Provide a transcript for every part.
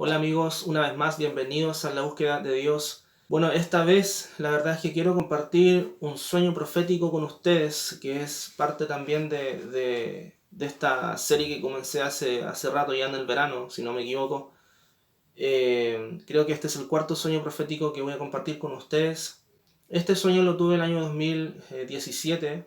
Hola amigos, una vez más bienvenidos a la búsqueda de Dios. Bueno, esta vez la verdad es que quiero compartir un sueño profético con ustedes, que es parte también de esta serie que comencé hace rato, ya en el verano, si no me equivoco. Creo que este es el cuarto sueño profético que voy a compartir con ustedes. Este sueño lo tuve el año 2017,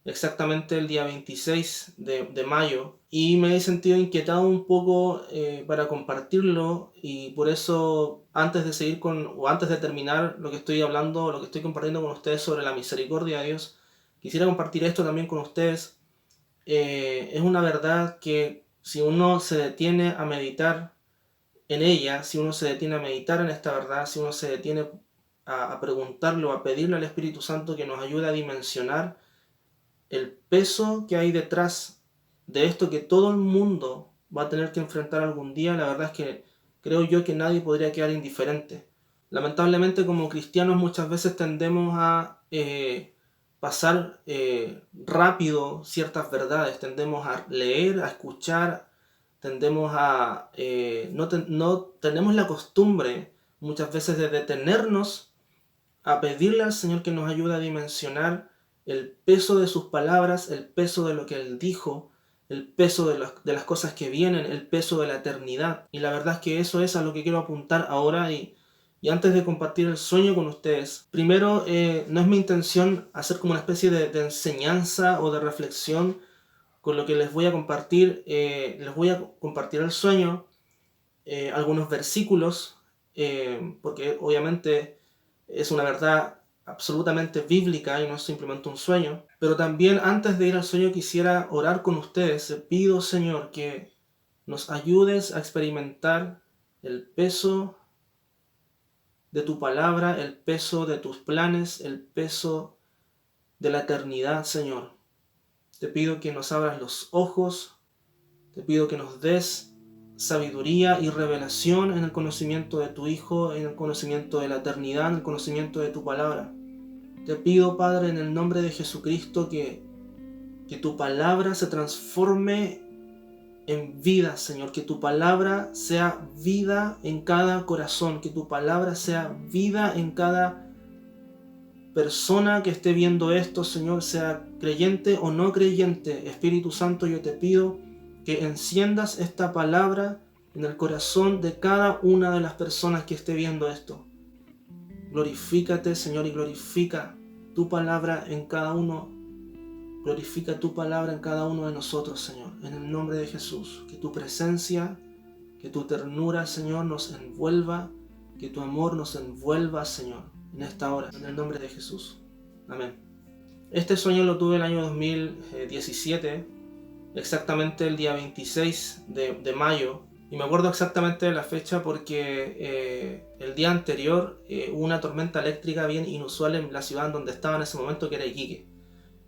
exactamente el día 26 de mayo, y me he sentido inquietado un poco para compartirlo, y por eso antes de seguir o antes de terminar lo que estoy hablando, lo que estoy compartiendo con ustedes sobre la misericordia de Dios, quisiera compartir esto también con ustedes. Es una verdad que si uno se detiene a meditar en ella, si uno se detiene a meditar en esta verdad, si uno se detiene a preguntarle o a pedirle al Espíritu Santo que nos ayude a dimensionar el peso que hay detrás de esto que todo el mundo va a tener que enfrentar algún día, la verdad es que creo yo que nadie podría quedar indiferente. Lamentablemente, como cristianos muchas veces tendemos a pasar rápido ciertas verdades, tendemos a leer, a escuchar, tendemos a no tenemos la costumbre muchas veces de detenernos a pedirle al Señor que nos ayude a dimensionar el peso de sus palabras, el peso de lo que Él dijo, el peso de las cosas que vienen, el peso de la eternidad. Y la verdad es que eso es a lo que quiero apuntar ahora, y antes de compartir el sueño con ustedes. Primero, no es mi intención hacer como una especie de enseñanza o de reflexión con lo que les voy a compartir. Les voy a compartir el sueño, algunos versículos, porque obviamente es una verdad absolutamente bíblica y no es simplemente un sueño. Pero también antes de ir al sueño quisiera orar con ustedes. Pido, Señor, que nos ayudes a experimentar el peso de tu palabra, el peso de tus planes, el peso de la eternidad, Señor. Te pido que nos abras los ojos, te pido que nos des sabiduría y revelación en el conocimiento de tu Hijo, en el conocimiento de la eternidad, en el conocimiento de tu palabra. Te pido, Padre, en el nombre de Jesucristo, que tu palabra se transforme en vida, Señor. Que tu palabra sea vida en cada corazón. Que tu palabra sea vida en cada persona que esté viendo esto, Señor, sea creyente o no creyente. Espíritu Santo, yo te pido que enciendas esta palabra en el corazón de cada una de las personas que esté viendo esto. Glorifícate, Señor, y glorifica tu palabra en cada uno. Glorifica tu palabra en cada uno de nosotros, Señor. En el nombre de Jesús. Que tu presencia, que tu ternura, Señor, nos envuelva. Que tu amor nos envuelva, Señor, en esta hora. En el nombre de Jesús. Amén. Este sueño lo tuve el año 2017, exactamente el día 26 de mayo. Y me acuerdo exactamente de la fecha porque el día anterior hubo una tormenta eléctrica bien inusual en la ciudad en donde estaba en ese momento, que era Iquique.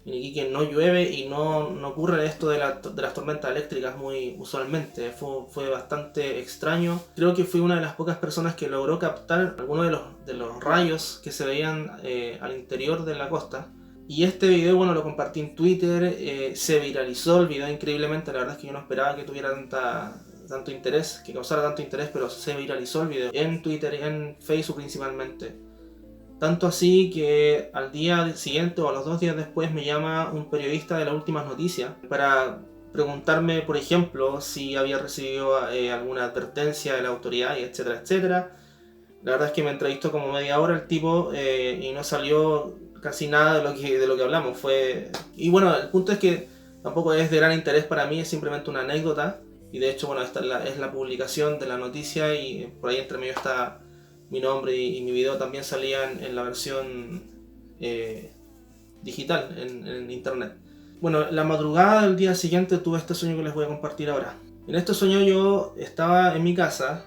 En Iquique no llueve y no ocurre esto de las tormentas eléctricas muy usualmente. Fue bastante extraño. Creo que fui una de las pocas personas que logró captar algunos de los rayos que se veían al interior de la costa. Y este video, bueno, lo compartí en Twitter, se viralizó el video increíblemente. La verdad es que yo no esperaba que tuviera tanto interés, que causara tanto interés, pero se viralizó el video en Twitter y en Facebook principalmente. Tanto así que al día siguiente o a los 2 días después me llama un periodista de las últimas noticias para preguntarme, por ejemplo, si había recibido alguna advertencia de la autoridad, y etcétera, etcétera. La verdad es que me entrevistó como media hora el tipo y no salió casi nada de lo que hablamos. Y bueno, el punto es que tampoco es de gran interés para mí, es simplemente una anécdota. Y de hecho, bueno, esta es la publicación de la noticia, y por ahí entre medio está mi nombre, y mi video también salía en la versión digital en internet. Bueno, la madrugada del día siguiente tuve este sueño que les voy a compartir ahora. En este sueño yo estaba en mi casa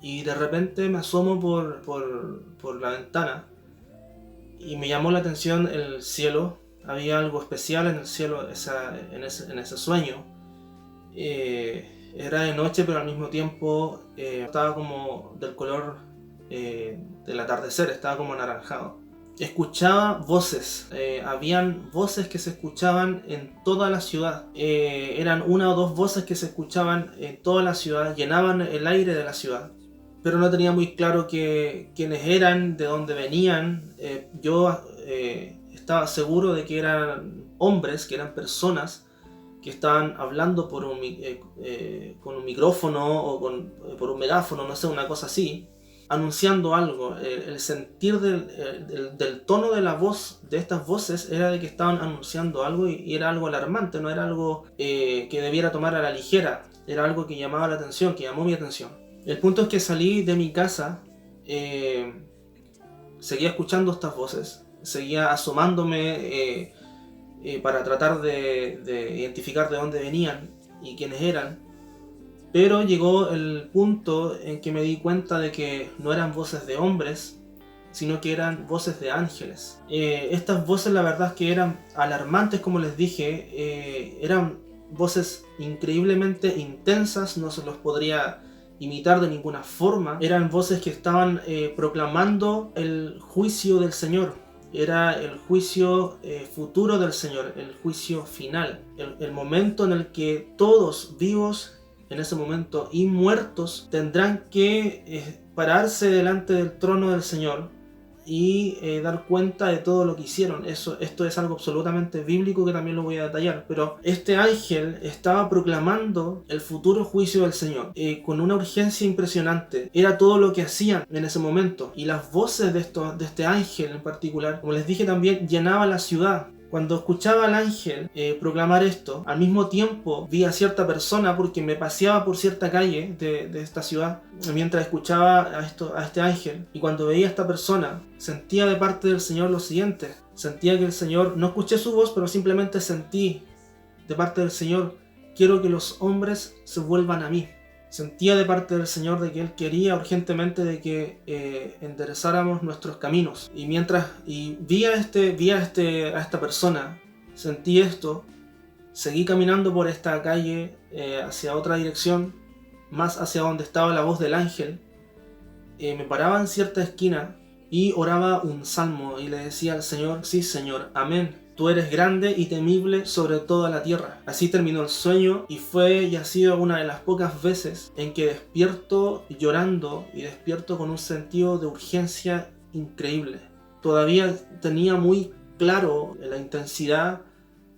y de repente me asomo por la ventana y me llamó la atención el cielo. Había algo especial en el cielo en ese sueño. Era de noche, pero al mismo tiempo estaba como del color del atardecer, estaba como anaranjado. escuchaba voces, habían voces que se escuchaban en toda la ciudad, eran una o dos voces que se escuchaban en toda la ciudad, llenaban el aire de la ciudad, pero no tenía muy claro quiénes eran, de dónde venían. Yo estaba seguro de que eran hombres, que eran personas que estaban hablando con un micrófono o por un megáfono, no sé, una cosa así, anunciando algo. El sentir del tono de la voz, de estas voces, era de que estaban anunciando algo y era algo alarmante, no era algo que debiera tomar a la ligera, era algo que llamaba la atención, que llamó mi atención. El punto es que salí de mi casa, seguía escuchando estas voces, seguía asomándome para tratar de identificar de dónde venían y quiénes eran. Pero llegó el punto en que me di cuenta de que no eran voces de hombres, sino que eran voces de ángeles. Estas voces, la verdad es que eran alarmantes, como les dije, eran voces increíblemente intensas, no se los podría imitar de ninguna forma. Eran voces que estaban proclamando el juicio del Señor. Era el juicio futuro del Señor, el juicio final, el momento en el que todos vivos, en ese momento, y muertos, tendrán que pararse delante del trono del Señor y dar cuenta de todo lo que hicieron. Esto es algo absolutamente bíblico que también lo voy a detallar, pero este ángel estaba proclamando el futuro juicio del Señor con una urgencia impresionante. Era todo lo que hacían en ese momento, y las voces de este ángel en particular, como les dije, también llenaba la ciudad. Cuando escuchaba al ángel proclamar esto, al mismo tiempo vi a cierta persona, porque me paseaba por cierta calle de esta ciudad mientras escuchaba a este ángel, y cuando veía a esta persona sentía de parte del Señor lo siguiente. Sentía que el Señor, no escuché su voz, pero simplemente sentí de parte del Señor: quiero que los hombres se vuelvan a mí. Sentía de parte del Señor de que Él quería urgentemente de que enderezáramos nuestros caminos. Y mientras vi a esta persona, sentí esto, seguí caminando por esta calle hacia otra dirección, más hacia donde estaba la voz del ángel. Me paraba en cierta esquina y oraba un salmo y le decía al Señor: sí, Señor, amén. Tú eres grande y temible sobre toda la tierra. Así terminó el sueño, y fue y ha sido una de las pocas veces en que despierto llorando y despierto con un sentido de urgencia increíble. Todavía tenía muy claro la intensidad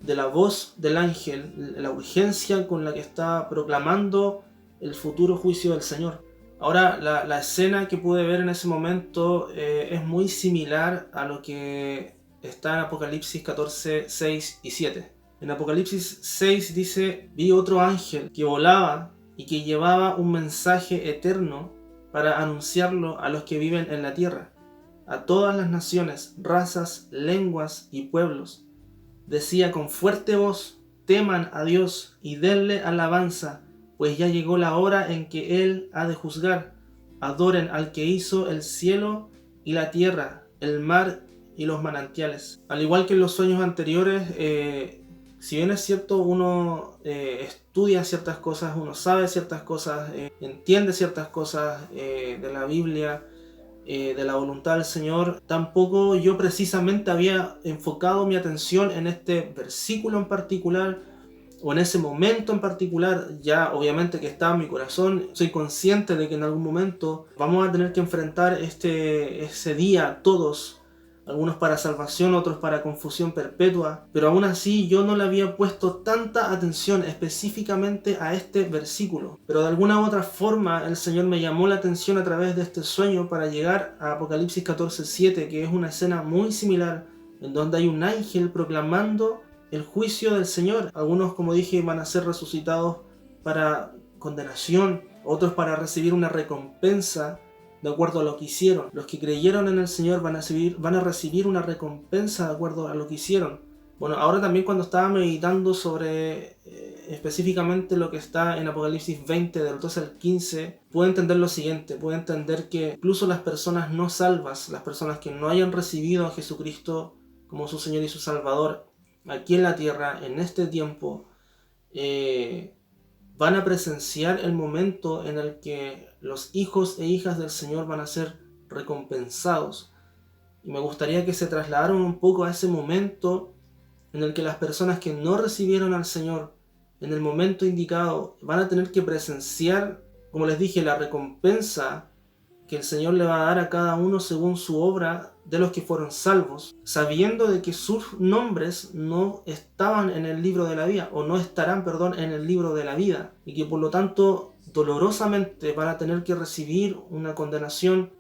de la voz del ángel, la urgencia con la que estaba proclamando el futuro juicio del Señor. Ahora, la escena que pude ver en ese momento es muy similar a lo que está en Apocalipsis 14, 6 y 7. En Apocalipsis 6 dice: vi otro ángel que volaba y que llevaba un mensaje eterno para anunciarlo a los que viven en la tierra, a todas las naciones, razas, lenguas y pueblos. Decía con fuerte voz: teman a Dios y denle alabanza, pues ya llegó la hora en que Él ha de juzgar. Adoren al que hizo el cielo y la tierra, el mar y los manantiales. Al igual que en los sueños anteriores, si bien es cierto, uno estudia ciertas cosas, uno sabe ciertas cosas, entiende ciertas cosas de la Biblia, de la voluntad del Señor, tampoco yo precisamente había enfocado mi atención en este versículo en particular, o en ese momento en particular. Ya obviamente que estaba en mi corazón, soy consciente de que en algún momento vamos a tener que enfrentar ese día todos, algunos para salvación, otros para confusión perpetua, pero aún así yo no le había puesto tanta atención específicamente a este versículo. Pero de alguna u otra forma el Señor me llamó la atención a través de este sueño para llegar a Apocalipsis 14:7, que es una escena muy similar, en donde hay un ángel proclamando el juicio del Señor. Algunos, como dije, van a ser resucitados para condenación, otros para recibir una recompensa de acuerdo a lo que hicieron. Los que creyeron en el Señor van a recibir una recompensa de acuerdo a lo que hicieron. Bueno, ahora también, cuando estaba meditando sobre específicamente lo que está en Apocalipsis 20, del 12 al 15, puedo entender lo siguiente. Puedo entender que incluso las personas no salvas, las personas que no hayan recibido a Jesucristo como su Señor y su Salvador aquí en la tierra, en este tiempo, van a presenciar el momento en el que los hijos e hijas del Señor van a ser recompensados. Y me gustaría que se trasladaran un poco a ese momento en el que las personas que no recibieron al Señor en el momento indicado van a tener que presenciar, como les dije, la recompensa que el Señor le va a dar a cada uno según su obra de los que fueron salvos, sabiendo de que sus nombres no estaban en el libro de la vida, o no estarán, perdón, en el libro de la vida, y que por lo tanto dolorosamente van a tener que recibir una condenación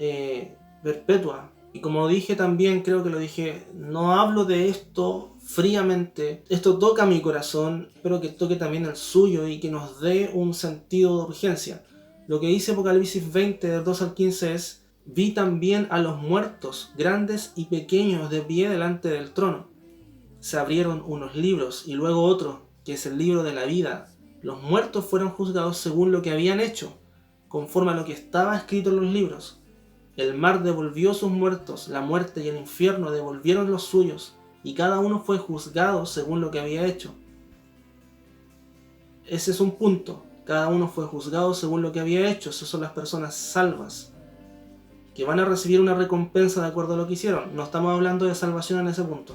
perpetua. Y como dije también, creo que lo dije, no hablo de esto fríamente, esto toca mi corazón, espero que toque también el suyo y que nos dé un sentido de urgencia. Lo que dice Apocalipsis 20, del 2 al 15 es: vi también a los muertos, grandes y pequeños, de pie delante del trono. Se abrieron unos libros y luego otro, que es el libro de la vida. Los muertos fueron juzgados según lo que habían hecho, conforme a lo que estaba escrito en los libros. El mar devolvió sus muertos, la muerte y el infierno devolvieron los suyos, y cada uno fue juzgado según lo que había hecho. Ese es un punto. Cada uno fue juzgado según lo que había hecho. Esas son las personas salvas, que van a recibir una recompensa de acuerdo a lo que hicieron. No estamos hablando de salvación en ese punto.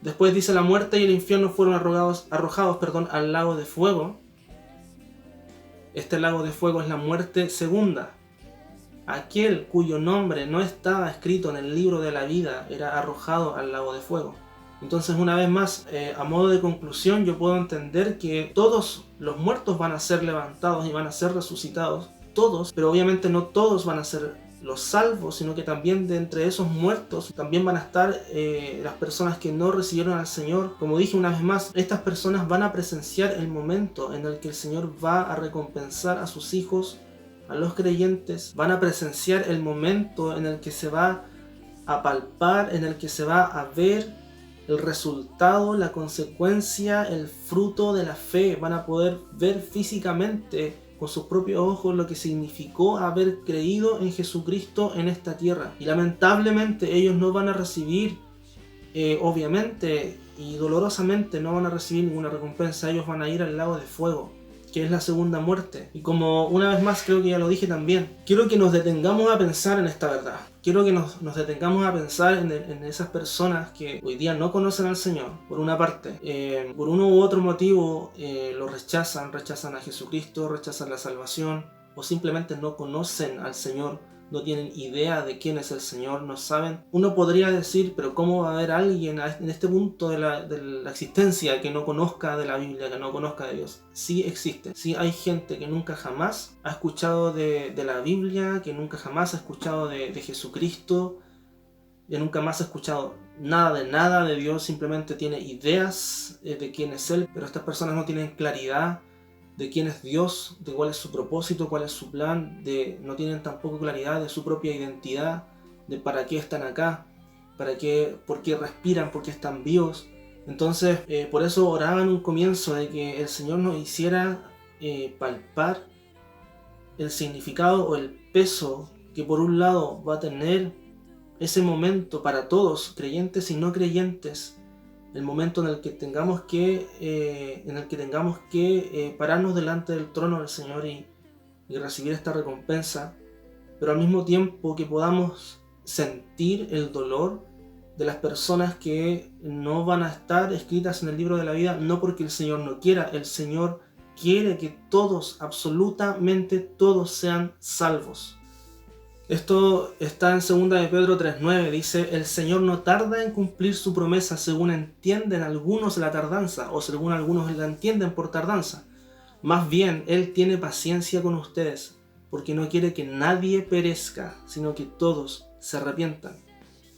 Después dice: la muerte y el infierno fueron arrojados al lago de fuego. Este lago de fuego es la muerte segunda. Aquel cuyo nombre no estaba escrito en el libro de la vida era arrojado al lago de fuego. Entonces, una vez más, a modo de conclusión, yo puedo entender que todos los muertos van a ser levantados y van a ser resucitados, todos, pero obviamente no todos van a ser los salvos, sino que también de entre esos muertos también van a estar las personas que no recibieron al Señor. Como dije una vez más, estas personas van a presenciar el momento en el que el Señor va a recompensar a sus hijos, a los creyentes. Van a presenciar el momento en el que se va a palpar, en el que se va a ver el resultado, la consecuencia, el fruto de la fe. Van a poder ver físicamente con sus propios ojos lo que significó haber creído en Jesucristo en esta tierra. Y lamentablemente ellos no van a recibir, obviamente y dolorosamente, no van a recibir ninguna recompensa. Ellos van a ir al lago de fuego, que es la segunda muerte. Y como una vez más creo que ya lo dije también, quiero que nos detengamos a pensar en esta verdad. Quiero que nos detengamos a pensar en esas personas que hoy día no conocen al Señor, por una parte. Por uno u otro motivo lo rechazan a Jesucristo, rechazan la salvación, o simplemente no conocen al Señor, no tienen idea de quién es el Señor, no saben. Uno podría decir, pero ¿cómo va a haber alguien en este punto de la existencia que no conozca de la Biblia, que no conozca de Dios? Sí existe. Sí hay gente que nunca jamás ha escuchado de la Biblia, que nunca jamás ha escuchado de Jesucristo, que nunca más ha escuchado nada de Dios, simplemente tiene ideas de quién es Él, pero estas personas no tienen claridad de quién es Dios, de cuál es su propósito, cuál es su plan, no tienen tampoco claridad de su propia identidad, de para qué están acá, por qué respiran, por qué están vivos. Entonces, por eso oraba en un comienzo de que el Señor nos hiciera palpar el significado o el peso que por un lado va a tener ese momento para todos, creyentes y no creyentes, el momento en el que tengamos que pararnos delante del trono del Señor y recibir esta recompensa, pero al mismo tiempo que podamos sentir el dolor de las personas que no van a estar escritas en el libro de la vida, no porque el Señor no quiera. El Señor quiere que todos, absolutamente todos, sean salvos. Esto está en 2 de Pedro 3:9, dice: el Señor no tarda en cumplir su promesa, según entienden algunos la tardanza, o según algunos la entienden por tardanza. Más bien, Él tiene paciencia con ustedes, porque no quiere que nadie perezca, sino que todos se arrepientan.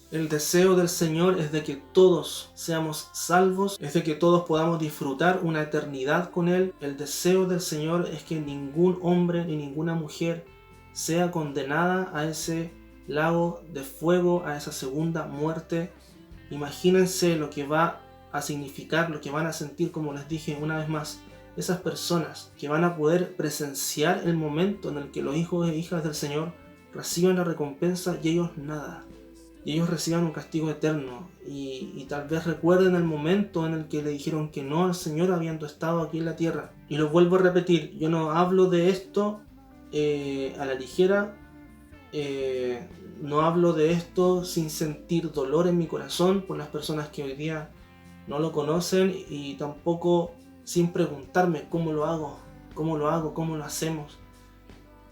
El deseo del Señor es de que todos seamos salvos, es de que todos podamos disfrutar una eternidad con Él. El deseo del Señor es que ningún hombre ni ninguna mujer sea condenada a ese lago de fuego, a esa segunda muerte. Imagínense lo que va a significar, lo que van a sentir, como les dije una vez más, esas personas que van a poder presenciar el momento en el que los hijos e hijas del Señor reciban la recompensa y ellos nada. Y ellos reciban un castigo eterno, y tal vez recuerden el momento en el que le dijeron que no al Señor habiendo estado aquí en la tierra. Y lo vuelvo a repetir, yo no hablo de esto a la ligera, no hablo de esto sin sentir dolor en mi corazón por las personas que hoy día no lo conocen, y tampoco sin preguntarme cómo lo hago, cómo lo hacemos.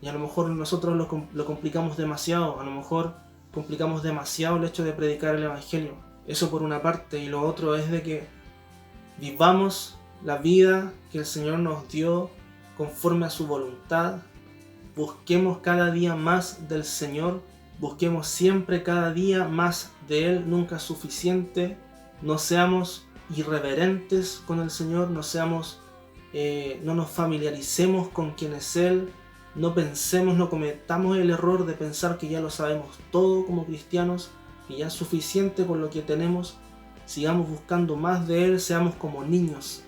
Y a lo mejor nosotros lo complicamos demasiado, a lo mejor complicamos demasiado el hecho de predicar el Evangelio. Eso por una parte, y lo otro es de que vivamos la vida que el Señor nos dio conforme a su voluntad. Busquemos cada día más del Señor, busquemos siempre cada día más de Él, nunca es suficiente. No seamos irreverentes con el Señor, no nos familiaricemos con quién es Él, no cometamos el error de pensar que ya lo sabemos todo como cristianos, que ya es suficiente con lo que tenemos. Sigamos buscando más de Él, seamos como niños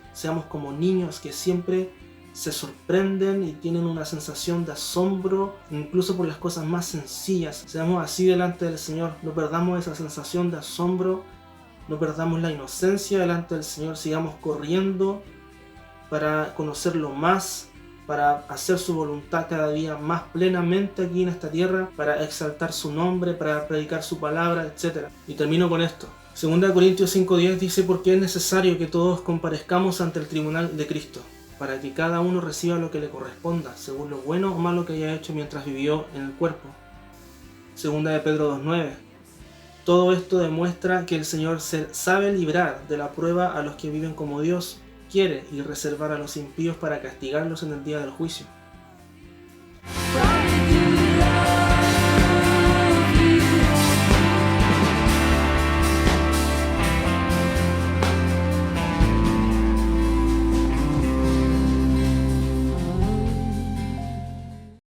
que siempre se sorprenden y tienen una sensación de asombro, incluso por las cosas más sencillas. Seamos así delante del Señor, no perdamos esa sensación de asombro, no perdamos la inocencia delante del Señor, sigamos corriendo para conocerlo más, para hacer su voluntad cada día más plenamente aquí en esta tierra, para exaltar su nombre, para predicar su palabra, etc. Y termino con esto. 2 Corintios 5:10 dice: porque es necesario que todos comparezcamos ante el tribunal de Cristo, para que cada uno reciba lo que le corresponda, según lo bueno o malo que haya hecho mientras vivió en el cuerpo. 2 de Pedro 2:9. Todo esto demuestra que el Señor sabe librar de la prueba a los que viven como Dios quiere, y reservar a los impíos para castigarlos en el día del juicio.